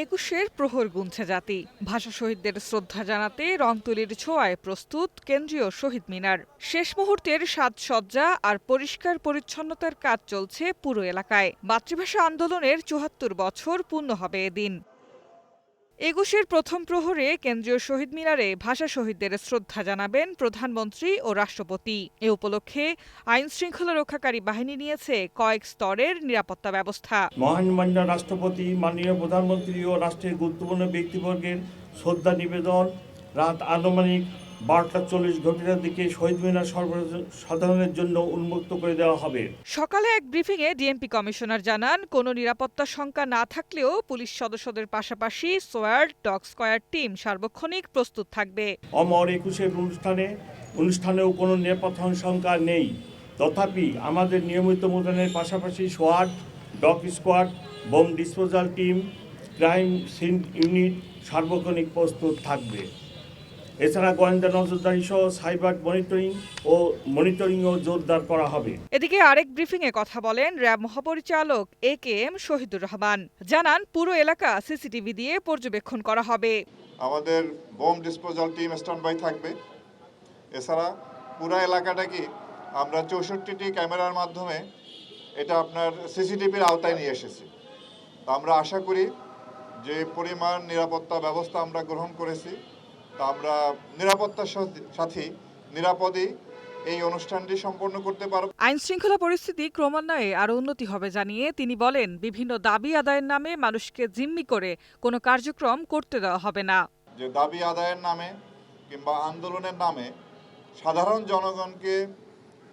একুশের প্রহর গুনছে জাতি। ভাষা শহীদদের শ্রদ্ধা জানাতে রংতুলির ছোঁয়ায় প্রস্তুত কেন্দ্রীয় শহীদ মিনার। শেষ মুহূর্তের সাজসজ্জা আর পরিষ্কার পরিচ্ছন্নতার কাজ চলছে পুরো এলাকায়। মাতৃভাষা আন্দোলনের ৭৪ বছর পূর্ণ হবে এদিন। একুশের প্রথম প্রহরে কেন্দ্রীয় শহীদ মিনারে ভাষা শহীদদের শ্রদ্ধা জানাবেন প্রধানমন্ত্রী ও রাষ্ট্রপতি। এ উপলক্ষে আইন শৃঙ্খলা রক্ষাকারী বাহিনী নিয়েছে কয়েক স্তরের নিরাপত্তা ব্যবস্থা। মহামান্য রাষ্ট্রপতি, মাননীয় প্রধানমন্ত্রী ও রাষ্ট্রের গুরুত্বপূর্ণ ব্যক্তিবর্গের শ্রদ্ধা নিবেদন রাত আনুমানিক ১২:৪০ দিকে শহীদ মিনার সর্বসাধারণের জন্য উন্মুক্ত করে দেওয়া হবে। সকালে এক ব্রিফিংয়ে ডিএমপি কমিশনার জানান, কোনো নিরাপত্তা শঙ্কা না থাকলেও পুলিশ সদস্যদের পাশাপাশি সোয়ার্ড, ডগ স্কোয়াড টিম সার্বক্ষণিক প্রস্তুত থাকবে। অমর একুশের অনুষ্ঠানেও কোনো নিরাপত্তা শঙ্কা নেই। তথাপি আমাদের নিয়মিত মোতায়েনের পাশাপাশি SWAT, dog squad, bomb disposal team, crime scene unit সার্বক্ষণিক প্রস্তুত থাকবে। এছাড়া গোয়েন্দা নজরদারি সহ সাইবার মনিটরিংও জোরদার করা হবে। এদিকে আরেক ব্রিফিংয়ে কথা বলেন র্যাব মহাপরিচালক AKM শহীদুর রহমান। জানান, পুরো এলাকা সিসিটিভি দিয়ে পর্যবেক্ষণ করা হবে। আমাদের bomb disposal team stand by থাকবে। এছাড়া পুরো এলাকাটাকে আমরা ৬৪টি ক্যামেরার মাধ্যমে এটা আপনার সিসিটিভির আওতায় নিয়ে এসেছি। তো আমরা আশা করি যে পরিমাণ নিরাপত্তা ব্যবস্থা আমরা গ্রহণ করেছি, তা আমরা নিরাপত্তার সাথে নিরাপদেই এই অনুষ্ঠানটি সম্পন্ন করতে পারব। আইন শৃঙ্খলা পরিস্থিতি ক্রমান্বয়ে আরও উন্নতি হবে জানিয়ে তিনি বলেন, বিভিন্ন দাবি আদায়ের নামে মানুষকে জিম্মি করে কোনো কার্যক্রম করতে দেওয়া হবে না। যে দাবি আদায়ের নামে কিংবা আন্দোলনের নামে সাধারণ জনগণকে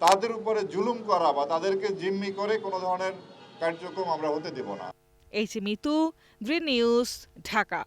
তাদের উপরে জুলুম করা বা তাদেরকে জিম্মি করে কোনো ধরনের কার্যক্রম আমরা হতে দেব না। Mitu, green news, Dhaka.